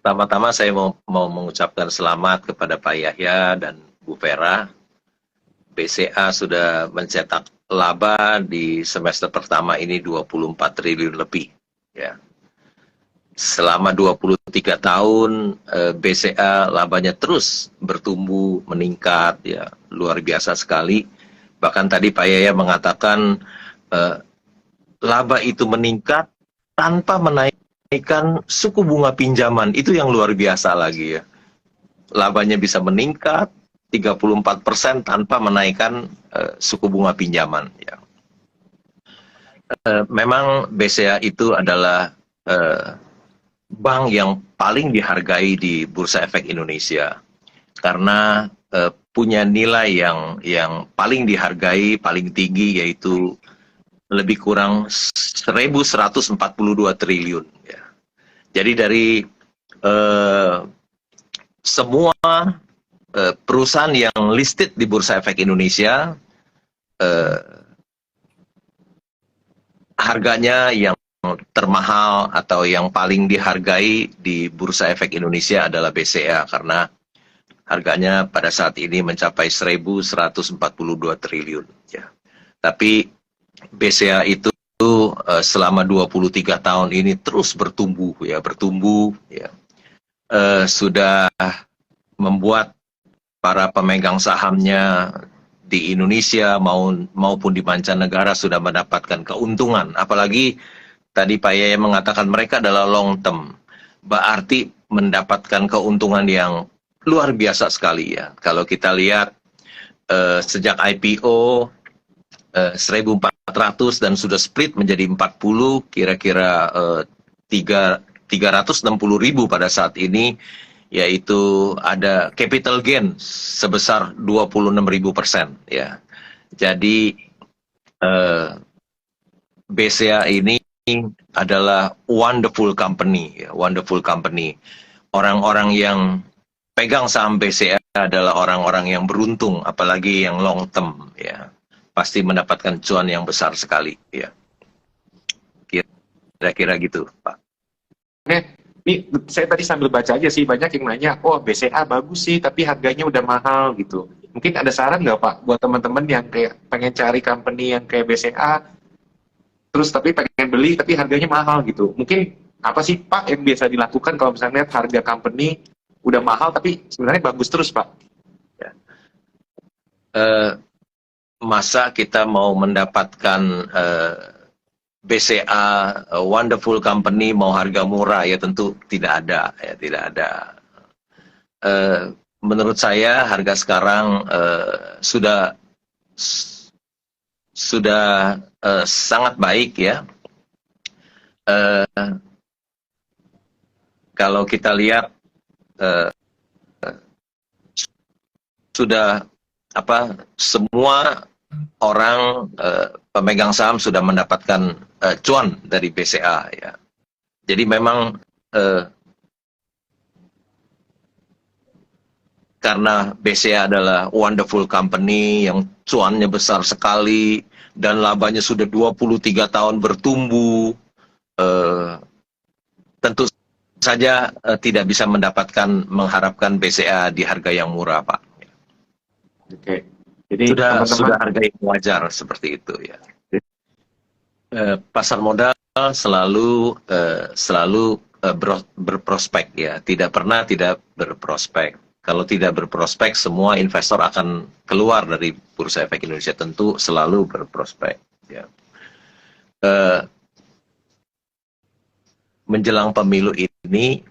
Pertama-tama saya mau mengucapkan selamat kepada Pak Yahya dan Bu Vera. BCA sudah mencetak laba di semester pertama ini 24 triliun lebih. Ya. Selama 23 tahun BCA labanya terus bertumbuh, meningkat, ya luar biasa sekali. Bahkan tadi Pak Yahya mengatakan laba itu meningkat tanpa menaikkan suku bunga pinjaman. Itu yang luar biasa lagi ya. Labanya bisa meningkat 34% tanpa menaikkan suku bunga pinjaman. Ya. Memang BCA itu adalah bank yang paling dihargai di Bursa Efek Indonesia karena punya nilai yang paling dihargai, paling tinggi, yaitu lebih kurang 1.142 triliun. Ya. Jadi dari semua perusahaan yang listed di Bursa Efek Indonesia, harganya yang termahal atau yang paling dihargai di Bursa Efek Indonesia adalah BCA karena harganya pada saat ini mencapai 1.142 triliun. Ya. Tapi BCA itu selama 23 tahun ini terus bertumbuh, ya, sudah membuat para pemegang sahamnya di Indonesia maupun di mancanegara sudah mendapatkan keuntungan. Apalagi tadi Pak Yaya mengatakan mereka adalah long term, berarti mendapatkan keuntungan yang luar biasa sekali ya. Kalau kita lihat sejak IPO 1.400 dan sudah split menjadi 40, kira-kira 360.000 pada saat ini, yaitu ada capital gain sebesar 26.000% ya. Jadi BCA ini adalah wonderful company ya, wonderful company. Orang-orang yang pegang saham BCA adalah orang-orang yang beruntung, apalagi yang long term ya. Pasti mendapatkan cuan yang besar sekali ya. Kira-kira gitu, Pak. Oke, ini saya tadi sambil baca aja sih, banyak yang nanya, oh BCA bagus sih, tapi harganya udah mahal gitu. Mungkin ada saran nggak Pak, buat teman-teman yang kayak pengen cari company yang kayak BCA, terus tapi pengen beli, tapi harganya mahal gitu. Mungkin apa sih Pak yang biasa dilakukan kalau misalnya lihat harga company udah mahal, tapi sebenarnya bagus terus Pak? Ya. Masa kita mau mendapatkan BCA wonderful company mau harga murah, ya tentu tidak ada ya, tidak ada. Menurut saya harga sekarang sudah sangat baik ya. Kalau kita lihat sudah semua orang pemegang saham sudah mendapatkan cuan dari BCA ya. Jadi memang karena BCA adalah wonderful company yang cuannya besar sekali dan labanya sudah 23 tahun bertumbuh, tentu saja tidak bisa mengharapkan BCA di harga yang murah, Pak. Oke. Jadi sudah harga yang wajar seperti itu ya. Pasar modal selalu berprospek ya, tidak pernah tidak berprospek. Kalau tidak berprospek, semua investor akan keluar dari Bursa Efek Indonesia, tentu selalu berprospek ya. Menjelang pemilu ini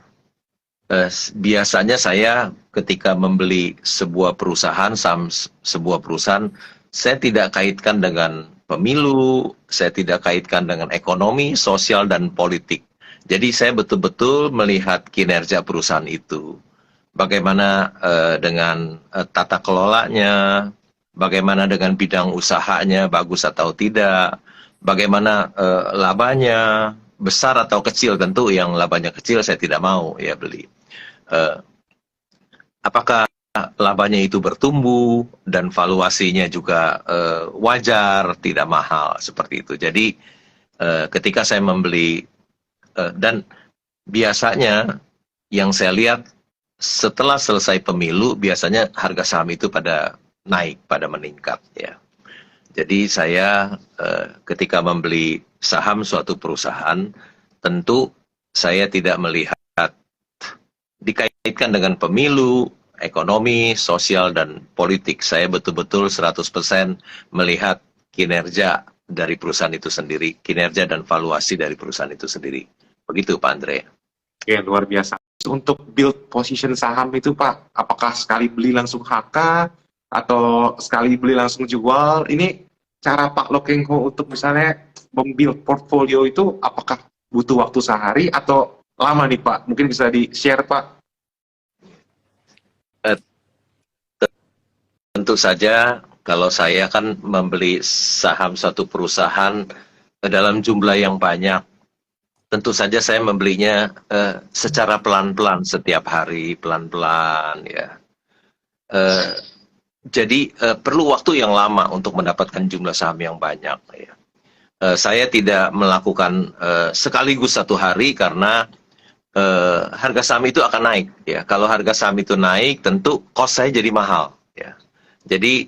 biasanya saya ketika membeli sebuah perusahaan, sebuah perusahaan, saya tidak kaitkan dengan pemilu, saya tidak kaitkan dengan ekonomi, sosial, dan politik. Jadi saya betul-betul melihat kinerja perusahaan itu. Bagaimana dengan tata kelolanya, bagaimana dengan bidang usahanya, bagus atau tidak, bagaimana labanya, besar atau kecil. Tentu yang labanya kecil saya tidak mau ya beli. Apakah labanya itu bertumbuh dan valuasinya juga wajar, tidak mahal seperti itu. Jadi ketika saya membeli dan biasanya yang saya lihat setelah selesai pemilu biasanya harga saham itu pada naik, pada meningkat ya. Jadi saya ketika membeli saham suatu perusahaan, tentu saya tidak melihat dikaitkan dengan pemilu, ekonomi, sosial, dan politik. Saya betul-betul 100% melihat kinerja dari perusahaan itu sendiri, kinerja dan valuasi dari perusahaan itu sendiri. Begitu Pak Andre. Oke, luar biasa. Untuk build position saham itu Pak, apakah sekali beli langsung HK atau sekali beli langsung jual? Ini cara Pak Lokengho untuk misalnya membuild portfolio itu apakah butuh waktu sehari atau lama nih Pak? Mungkin bisa di-share Pak. Tentu saja kalau saya kan membeli saham suatu perusahaan dalam jumlah yang banyak, tentu saja saya membelinya secara pelan-pelan setiap hari, pelan-pelan ya. Jadi perlu waktu yang lama untuk mendapatkan jumlah saham yang banyak ya. Saya tidak melakukan sekaligus satu hari karena harga saham itu akan naik ya. Kalau harga saham itu naik, tentu cost saya jadi mahal ya. Jadi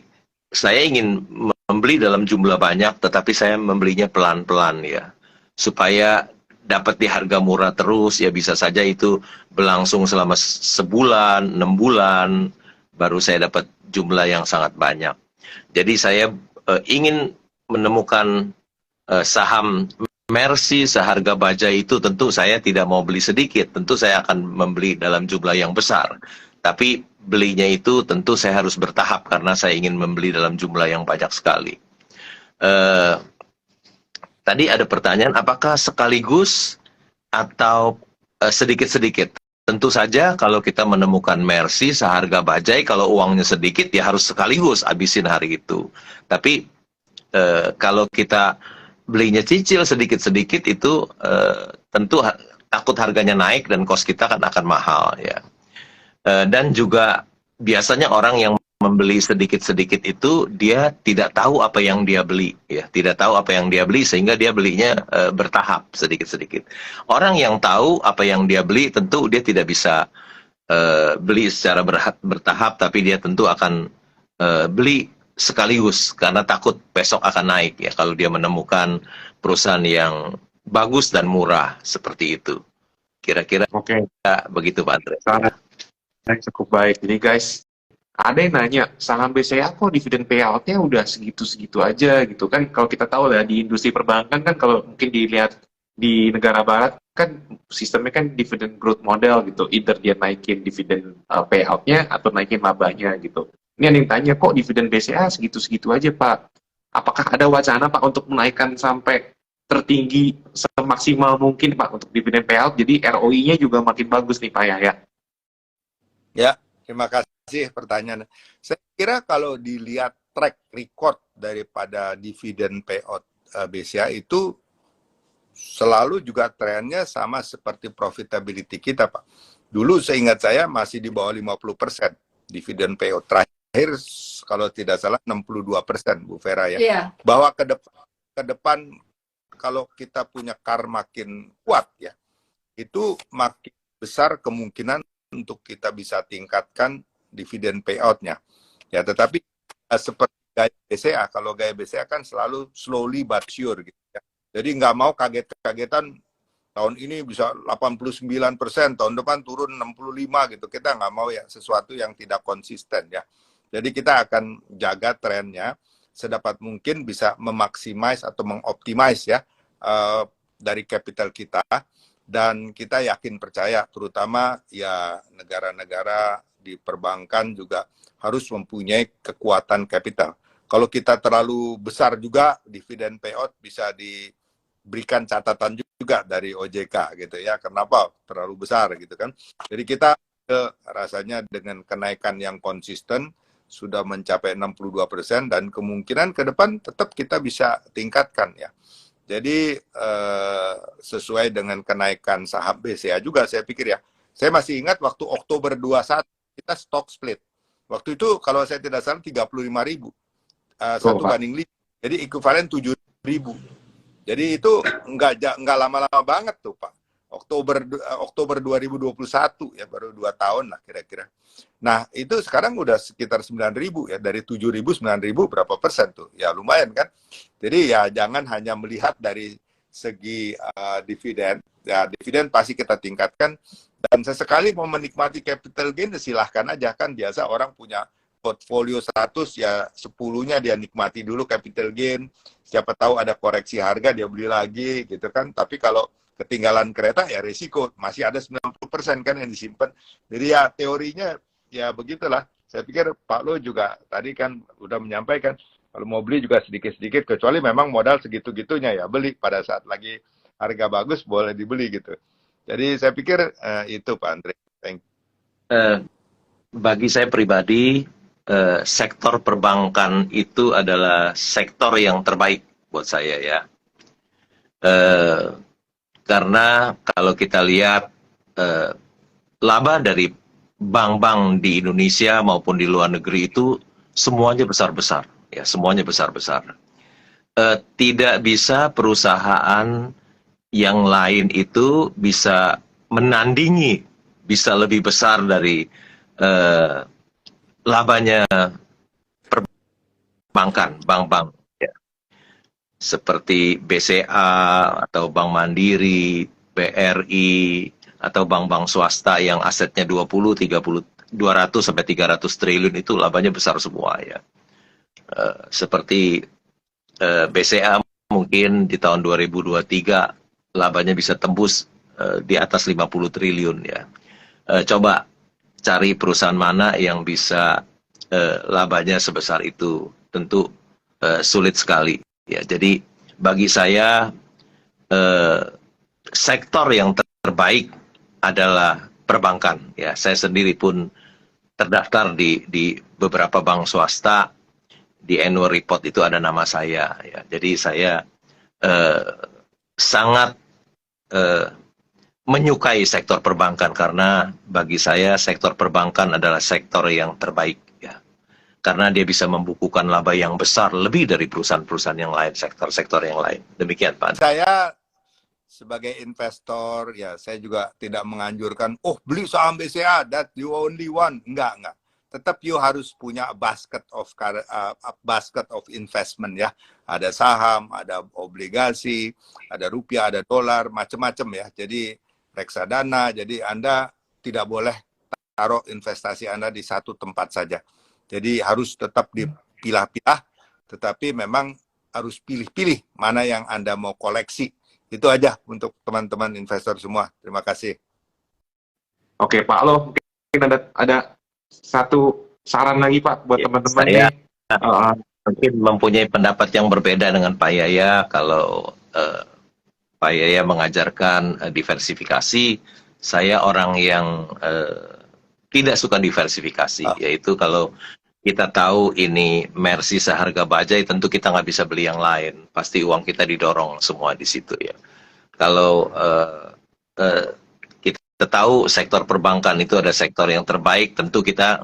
saya ingin membeli dalam jumlah banyak, tetapi saya membelinya pelan-pelan ya, supaya dapat di harga murah terus ya. Bisa saja itu berlangsung selama sebulan, 6 bulan, baru saya dapat jumlah yang sangat banyak. Jadi saya ingin menemukan saham Mercy seharga baja itu, tentu saya tidak mau beli sedikit, tentu saya akan membeli dalam jumlah yang besar. Tapi belinya itu tentu saya harus bertahap karena saya ingin membeli dalam jumlah yang banyak sekali. Tadi ada pertanyaan apakah sekaligus atau sedikit-sedikit. Tentu saja kalau kita menemukan Mercy seharga bajai, kalau uangnya sedikit ya harus sekaligus habisin hari itu. Tapi kalau kita belinya cicil sedikit-sedikit itu tentu takut harganya naik dan cost kita akan mahal ya. Dan juga biasanya orang yang membeli sedikit-sedikit itu dia tidak tahu apa yang dia beli ya, tidak tahu apa yang dia beli sehingga dia belinya bertahap sedikit-sedikit. Orang yang tahu apa yang dia beli tentu dia tidak bisa beli secara bertahap, tapi dia tentu akan beli sekaligus karena takut besok akan naik ya kalau dia menemukan perusahaan yang bagus dan murah seperti itu. Kira-kira begitu Pak Andre. Cukup baik. Jadi guys, ada yang nanya, saham BCA kok dividen payout-nya udah segitu-segitu aja gitu kan. Kalau kita tahu lah di industri perbankan kan, kalau mungkin dilihat di negara barat kan sistemnya kan dividen growth model gitu. Either dia naikin dividen payout-nya atau naikin labanya gitu. Ini ada yang tanya, kok dividen BCA segitu-segitu aja Pak? Apakah ada wacana Pak untuk menaikkan sampai tertinggi semaksimal mungkin Pak untuk dividen payout, jadi ROI-nya juga makin bagus nih Pak ya? Ya, terima kasih pertanyaan. Saya kira kalau dilihat track record daripada dividen payout BCA itu selalu juga trennya sama seperti profitability kita, Pak. Dulu seingat saya masih di bawah 50% dividen payout. Terakhir kalau tidak salah 62%, Bu Vera ya. Yeah. Bahwa ke depan kalau kita punya CAR makin kuat ya, itu makin besar kemungkinan untuk kita bisa tingkatkan dividen payout-nya. Ya, tetapi seperti gaya BCA, kalau gaya BCA kan selalu slowly but sure gitu ya. Jadi nggak mau kaget-kagetan tahun ini bisa 89%, tahun depan turun 65 gitu. Kita nggak mau ya sesuatu yang tidak konsisten ya. Jadi kita akan jaga trennya sedapat mungkin bisa memaksimais atau mengoptimize ya dari capital kita. Dan kita yakin percaya, terutama ya negara-negara di perbankan juga harus mempunyai kekuatan kapital. Kalau kita terlalu besar juga, dividen payout bisa diberikan catatan juga dari OJK gitu ya. Kenapa terlalu besar gitu kan? Jadi kita rasanya dengan kenaikan yang konsisten sudah mencapai 62% dan kemungkinan ke depan tetap kita bisa tingkatkan ya. Jadi sesuai dengan kenaikan saham BCA juga saya pikir ya. Saya masih ingat waktu Oktober 21 kita stock split. Waktu itu kalau saya tidak salah 35.000. 1 banding 5. Jadi ekuivalen 7.000. Jadi itu nggak lama-lama banget tuh Pak. Oktober 2021 ya, baru 2 tahun lah kira-kira. Nah, itu sekarang udah sekitar 9.000 ya, dari 7.000 9.000 berapa persen tuh? Ya lumayan kan. Jadi ya jangan hanya melihat dari segi dividen. Ya dividen pasti kita tingkatkan, dan sesekali mau menikmati capital gain silahkan aja, kan biasa orang punya portfolio 100 ya 10-nya dia nikmati dulu capital gain. Siapa tahu ada koreksi harga dia beli lagi gitu kan. Tapi kalau ketinggalan kereta ya risiko, masih ada 90% kan yang disimpan. Jadi ya teorinya ya begitulah. Saya pikir Pak Lo juga tadi kan udah menyampaikan, kalau mau beli juga sedikit-sedikit, kecuali memang modal segitu-gitunya ya beli pada saat lagi harga bagus boleh dibeli gitu. Jadi saya pikir itu Pak Andre. Thank you. Bagi saya pribadi, sektor perbankan itu adalah sektor yang terbaik buat saya ya. Karena kalau kita lihat laba dari bank-bank di Indonesia maupun di luar negeri itu semuanya besar-besar, ya semuanya besar-besar. Tidak bisa perusahaan yang lain itu bisa menandingi, bisa lebih besar dari labanya perbankan, bank-bank. Seperti BCA atau Bank Mandiri, BRI, atau bank-bank swasta yang asetnya 20, 30, 200 sampai 300 triliun itu labanya besar semua ya. Seperti BCA mungkin di tahun 2023 labanya bisa tembus di atas 50 triliun ya. Coba cari perusahaan mana yang bisa labanya sebesar itu, tentu sulit sekali. Ya, jadi bagi saya sektor yang terbaik adalah perbankan. Ya, saya sendiri pun terdaftar di beberapa bank swasta, di annual report itu ada nama saya. Ya, jadi saya sangat menyukai sektor perbankan karena bagi saya sektor perbankan adalah sektor yang terbaik. Karena dia bisa membukukan laba yang besar lebih dari perusahaan-perusahaan yang lain, sektor-sektor yang lain. Demikian, Pak. Saya sebagai investor, ya saya juga tidak menganjurkan, oh beli saham BCA, that you only want. Enggak. Tetap you harus punya a basket of investment ya. Ada saham, ada obligasi, ada rupiah, ada dolar, macam-macam ya. Jadi reksadana, jadi Anda tidak boleh taruh investasi Anda di satu tempat saja. Jadi harus tetap dipilah-pilah, tetapi memang harus pilih-pilih mana yang Anda mau koleksi. Itu aja untuk teman-teman investor semua. Terima kasih. Oke Pak Lo, mungkin ada satu saran lagi Pak buat teman-teman saya nih. Mungkin mempunyai pendapat yang berbeda dengan Pak Yaya. Kalau Pak Yaya mengajarkan diversifikasi, saya orang yang tidak suka diversifikasi, yaitu kalau kita tahu ini Mercy seharga bajai, tentu kita nggak bisa beli yang lain. Pasti uang kita didorong semua di situ ya. Kalau kita tahu sektor perbankan itu ada sektor yang terbaik, tentu kita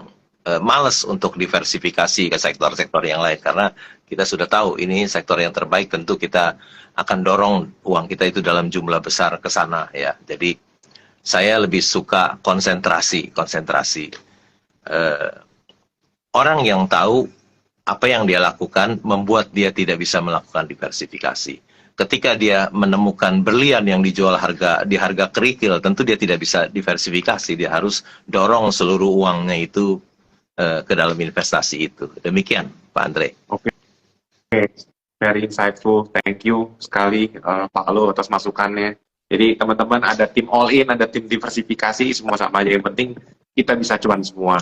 males untuk diversifikasi ke sektor-sektor yang lain. Karena kita sudah tahu ini sektor yang terbaik, tentu kita akan dorong uang kita itu dalam jumlah besar ke sana ya. Jadi saya lebih suka konsentrasi. Orang yang tahu apa yang dia lakukan membuat dia tidak bisa melakukan diversifikasi. Ketika dia menemukan berlian yang dijual di harga kerikil, tentu dia tidak bisa diversifikasi. Dia harus dorong seluruh uangnya itu ke dalam investasi itu. Demikian, Pak Andre. Oke. Very insightful. Thank you sekali Pak Lo atas masukannya. Jadi teman-teman ada tim all in, ada tim diversifikasi, semua sama aja. Yang penting kita bisa cuan semua.